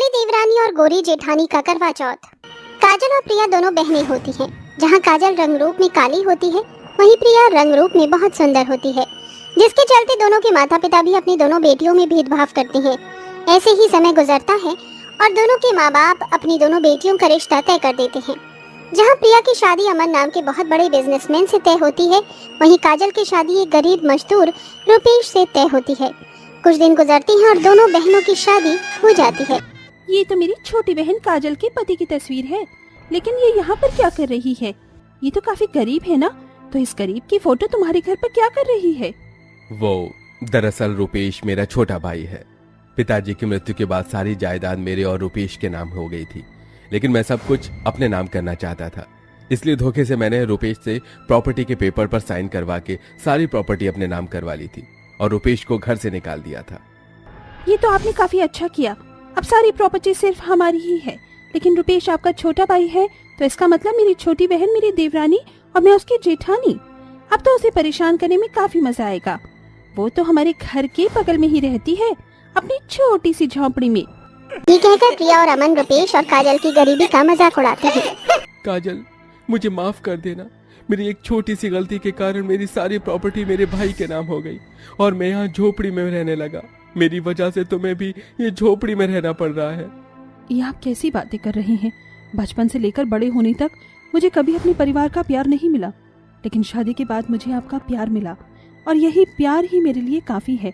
काली देवरानी और गोरी जेठानी का करवा चौथ। काजल और प्रिया दोनों बहनें होती हैं। जहां काजल रंग रूप में काली होती है, वहीं प्रिया रंग रूप में बहुत सुंदर होती है, जिसके चलते दोनों के माता पिता भी अपनी दोनों बेटियों में भेदभाव करते हैं। ऐसे ही समय गुजरता है और दोनों के माँ बाप अपनी दोनों बेटियों का रिश्ता तय कर देते हैं। जहां प्रिया की शादी अमन नाम के बहुत बड़े बिजनेसमैन से तय होती है, वहीं काजल की शादी एक गरीब मजदूर रुपेश से तय होती है। कुछ दिन गुजरते हैं और दोनों बहनों की शादी हो जाती है। ये तो मेरी छोटी बहन काजल के पति की तस्वीर है, लेकिन ये यहाँ पर क्या कर रही है? ये तो काफी गरीब है ना, तो इस गरीब की फोटो तुम्हारे घर पर क्या कर रही है? वो दरअसल रुपेश मेरा छोटा भाई है। पिताजी की मृत्यु के बाद सारी जायदाद मेरे और रुपेश के नाम हो गई थी, लेकिन मैं सब कुछ अपने नाम करना चाहता था। इसलिए धोखे से मैंने रुपेश से प्रॉपर्टी के पेपर पर साइन करवा के सारी प्रॉपर्टी अपने नाम करवा ली थी और रुपेश को घर से निकाल दिया था। ये तो आपने काफी अच्छा किया। अब सारी प्रॉपर्टी सिर्फ हमारी ही है, लेकिन रुपेश आपका छोटा भाई है, तो इसका मतलब मेरी छोटी बहन मेरी देवरानी और मैं उसकी जेठानी। अब तो उसे परेशान करने में काफी मजा आएगा। वो तो हमारे घर के बगल में ही रहती है, अपनी छोटी सी झोंपड़ी में। ये कहकर प्रिया और अमन रुपेश और काजल की गरीबी का मजाक उड़ाते हैं। काजल, मुझे माफ कर देना। मेरी एक छोटी सी गलती के कारण मेरी सारी प्रॉपर्टी मेरे भाई के नाम हो गई और मैं यहाँ झोपड़ी में रहने लगा। मेरी वजह से तुम्हें भी ये झोपड़ी में रहना पड़ रहा है। ये आप कैसी बातें कर रहे हैं? बचपन से लेकर बड़े होने तक मुझे कभी अपने परिवार का प्यार नहीं मिला, लेकिन शादी के बाद मुझे आपका प्यार मिला और यही प्यार ही मेरे लिए काफी है।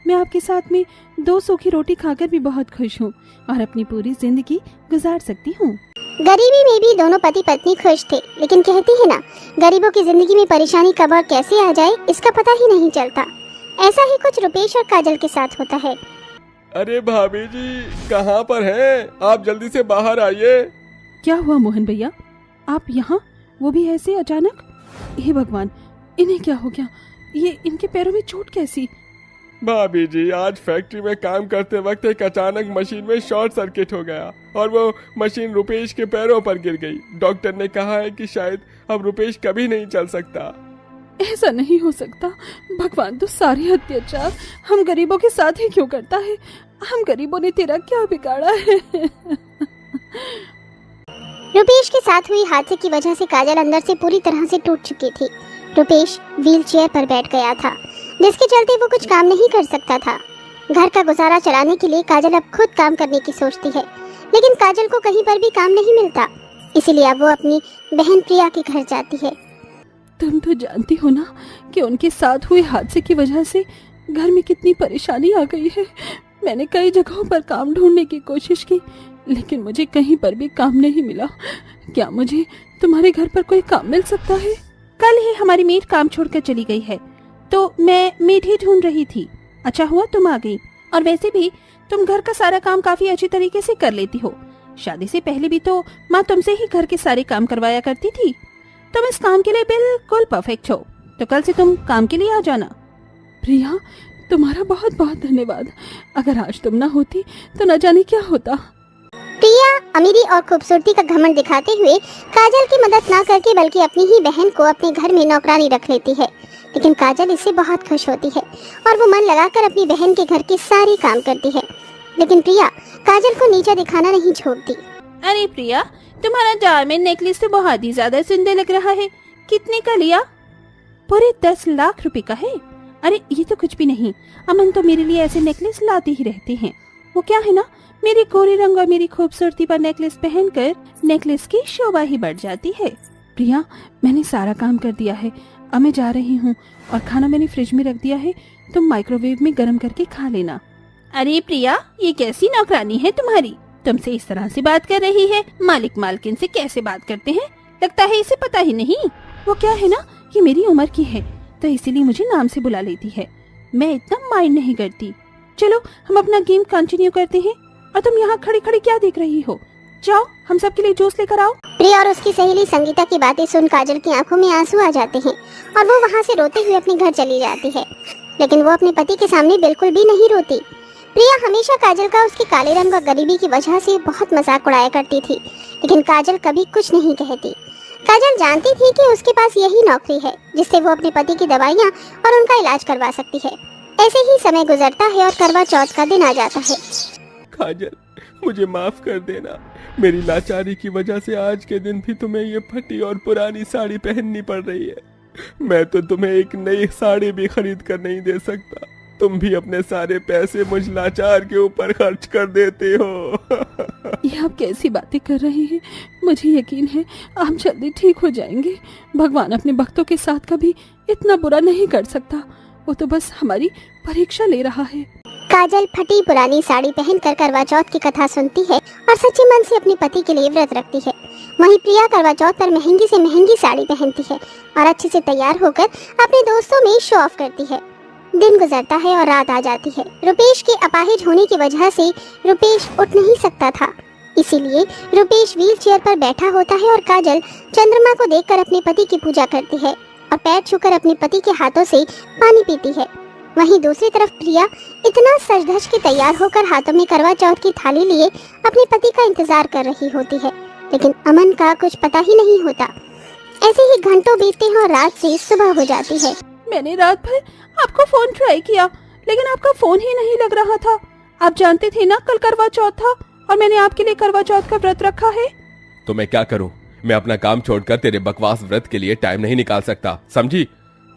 मैं आपके साथ में 2 सूखी रोटी खाकर भी बहुत खुश हूँ और अपनी पूरी जिंदगी गुजार सकती हूँ। गरीबी में भी दोनों पति पत्नी खुश थे, लेकिन कहती है ना, गरीबों की जिंदगी में परेशानी कब और कैसे आ जाए इसका पता ही नहीं चलता। ऐसा ही कुछ रुपेश और काजल के साथ होता है। अरे भाभी जी, कहाँ पर हैं? आप जल्दी से बाहर आइए। क्या हुआ मोहन भैया, आप यहाँ, वो भी ऐसे अचानक? हे भगवान, इन्हें क्या हो गया? ये इनके पैरों में चोट कैसी? भाभी जी, आज फैक्ट्री में काम करते वक्त एक अचानक मशीन में शॉर्ट सर्किट हो गया और वो मशीन रुपेश के पैरों पर गिर गई। डॉक्टर ने कहा है कि शायद अब रुपेश कभी नहीं चल सकता। ऐसा नहीं हो सकता। भगवान तो सारे अत्याचार हम गरीबों के साथ ही क्यों करता है? हम गरीबों ने तेरा क्या बिगाड़ा है? रुपेश के साथ हुई हादसे की वजह से काजल अंदर से पूरी तरह से टूट चुकी थी। रुपेश व्हील चेयर पर बैठ गया था, जिसके चलते वो कुछ काम नहीं कर सकता था। घर का गुजारा चलाने के लिए काजल अब खुद काम करने की सोचती है, लेकिन काजल को कहीं पर भी काम नहीं मिलता, इसीलिए अब वो अपनी बहन प्रिया के घर जाती है। तुम तो जानती हो ना कि उनके साथ हुए हादसे की वजह से घर में कितनी परेशानी आ गई है। मैंने कई जगहों पर काम ढूंढने की कोशिश की, लेकिन मुझे कहीं पर भी काम नहीं मिला। क्या मुझे तुम्हारे घर पर कोई काम मिल सकता है? कल ही हमारी मेड काम छोड़कर चली गई है, तो मैं मेड ही ढूंढ रही थी। अच्छा हुआ तुम आ गई, और वैसे भी तुम घर का सारा काम काफी अच्छी तरीके से कर लेती हो। शादी से पहले भी तो माँ तुमसे ही घर के सारे काम करवाया करती थी। तुम इस काम के लिए बिल्कुल परफेक्ट हो, तो कल से तुम काम के लिए आ जाना। प्रिया, तुम्हारा बहुत बहुत धन्यवाद। अगर आज तुम ना होती तो न जाने क्या होता। प्रिया अमीरी और खूबसूरती का घमंड दिखाते हुए काजल की मदद ना करके बल्कि अपनी ही बहन को अपने घर में नौकरानी रख लेती है, लेकिन काजल इससे बहुत खुश होती है और वो मन लगाकर अपनी बहन के घर के सारे काम करती है। लेकिन प्रिया काजल को नीचा दिखाना नहीं छोड़ती। अरे प्रिया, तुम्हारा डायमंड नेकलेस तो बहुत ही ज्यादा सुंदर लग रहा है। कितने का लिया? पूरे 10 लाख रुपए का है। अरे ये तो कुछ भी नहीं। अमन तो मेरे लिए ऐसे नेकलेस लाते ही रहते हैं। वो क्या है ना, मेरे गोरे रंग और मेरी खूबसूरती पर नेकलेस पहनकर नेकलेस की शोभा ही बढ़ जाती है। प्रिया, मैंने सारा काम कर दिया है, अब मैं जा रही हूँ और खाना मैंने फ्रिज में रख दिया है, तुम माइक्रोवेव में गर्म करके खा लेना। अरे प्रिया, ये कैसी नौकरानी है तुम्हारी? तुमसे इस तरह से बात कर रही है? मालिक मालकिन से कैसे बात करते हैं? लगता है इसे पता ही नहीं। वो क्या है ना, ये मेरी उम्र की है, तो इसीलिए मुझे नाम से बुला लेती है। मैं इतना माइंड नहीं करती। चलो हम अपना गेम कंटिन्यू करते हैं। और तुम यहाँ खड़ी खड़ी क्या देख रही हो? जाओ, हम सबके लिए जूस लेकर आओ। प्रिया और उसकी सहेली संगीता की बातें सुन काजल की आंखों में आंसू आ जाते हैं और वो वहाँ से रोते हुए अपने घर चली जाती है, लेकिन वो अपने पति के सामने बिल्कुल भी नहीं रोती। प्रिया हमेशा काजल का उसके काले रंग और गरीबी की वजह से बहुत मजाक उड़ाया करती थी, लेकिन काजल कभी कुछ नहीं कहती। काजल जानती थी कि उसके पास यही नौकरी है जिससे वो अपने पति की दवाइयाँ और उनका इलाज करवा सकती है। ऐसे ही समय गुजरता है और करवा चौथ का दिन आ जाता है। काजल, मुझे माफ कर देना। मेरी लाचारी की वजह से आज के दिन भी तुम्हें ये फटी और पुरानी साड़ी पहननी पड़ रही है। मैं तो तुम्हें एक नई साड़ी भी खरीद कर नहीं दे सकता। तुम भी अपने सारे पैसे मुझ लाचार के ऊपर खर्च कर देते हो। ये आप कैसी बातें कर रहे हैं? मुझे यकीन है आप जल्दी ठीक हो जाएंगे। भगवान अपने भक्तों के साथ कभी इतना बुरा नहीं कर सकता। वो तो बस हमारी परीक्षा ले रहा है। काजल फटी पुरानी साड़ी पहनकर करवा चौथ की कथा सुनती है और सच्चे मन से अपने पति के लिए व्रत रखती है। वहीं प्रिया करवा चौथ पर महंगी से महंगी साड़ी पहनती है और अच्छे से तैयार होकर अपने दोस्तों में शो ऑफ करती है। दिन गुजरता है और रात आ जाती है। रुपेश के अपाहिज होने की वजह से रुपेश उठ नहीं सकता था, इसीलिए रुपेश व्हील चेयर पर बैठा होता है और काजल चंद्रमा को देखकर अपने पति की पूजा करती है और पैर छूकर अपने पति के हाथों से पानी पीती है। वहीं दूसरी तरफ प्रिया इतना सज धज के तैयार होकर हाथों में करवा चौथ की थाली लिए अपने पति का इंतजार कर रही होती है, लेकिन अमन का कुछ पता ही नहीं होता। ऐसे ही घंटों बीतते हैं और रात से सुबह हो जाती है। मैंने रात भर आपको फोन ट्राई किया, लेकिन आपका फोन ही नहीं लग रहा था। आप जानते थे ना कल करवा चौथ था और मैंने आपके लिए करवा चौथ का व्रत रखा है। तो मैं क्या करूं? मैं अपना काम छोड़कर तेरे बकवास व्रत के लिए टाइम नहीं निकाल सकता, समझी?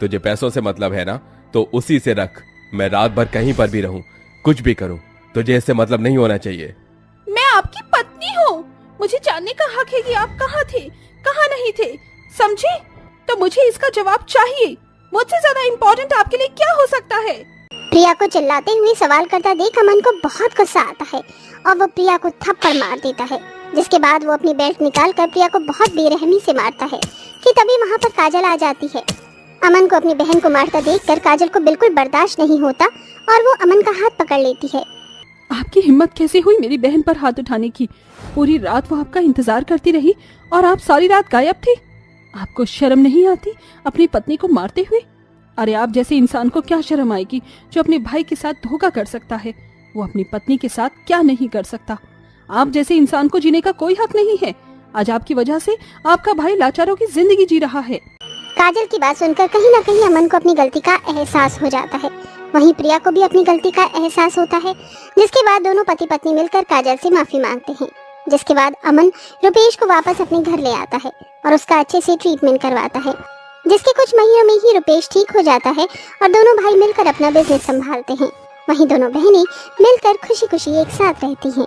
तुझे पैसों से मतलब है ना, तो उसी से रख। मैं रात भर कहीं पर भी रहूं, कुछ भी करूं, तुझे इससे मतलब नहीं होना चाहिए। मैं आपकी पत्नी हूँ, मुझे जानने का हक है कि आप कहाँ थे, कहाँ नहीं थे, समझे? तो मुझे इसका जवाब चाहिए। मुझसे ज्यादा इम्पोर्टेंट आपके लिए क्या हो सकता है? प्रिया को चिल्लाते हुए सवाल करता देख अमन को बहुत गुस्सा आता है और वो प्रिया को थप्पड़ मार देता है, जिसके बाद वो अपनी बेल्ट निकाल कर प्रिया को बहुत बेरहमी से मारता है कि तभी वहाँ पर काजल आ जाती है। अमन को अपनी बहन को मारता देखकर काजल को बिल्कुल बर्दाश्त नहीं होता और वो अमन का हाथ पकड़ लेती है। आपकी हिम्मत कैसे हुई मेरी बहन पर हाथ उठाने की? पूरी रात वो आपका इंतजार करती रही और आप सारी रात गायब थे। आपको शर्म नहीं आती अपनी पत्नी को मारते हुए? अरे आप जैसे इंसान को क्या शर्म आएगी जो अपने भाई के साथ धोखा कर सकता है, वो अपनी पत्नी के साथ क्या नहीं कर सकता? आप जैसे इंसान को जीने का कोई हक नहीं है। आज आपकी वजह से आपका भाई लाचारों की जिंदगी जी रहा है। काजल की बात सुनकर कहीं न कहीं अमन को अपनी गलती का एहसास हो जाता है। वहीं प्रिया को भी अपनी गलती का एहसास होता है, जिसके बाद दोनों पति पत्नी मिलकर काजल से माफी मांगते हैं। जिसके बाद अमन रुपेश को वापस अपने घर ले आता है और उसका अच्छे से ट्रीटमेंट करवाता है, जिसके कुछ महीनों में ही रुपेश ठीक हो जाता है और दोनों भाई मिलकर अपना बिजनेस संभालते हैं। वहीं दोनों बहनें मिलकर खुशी खुशी एक साथ रहती हैं।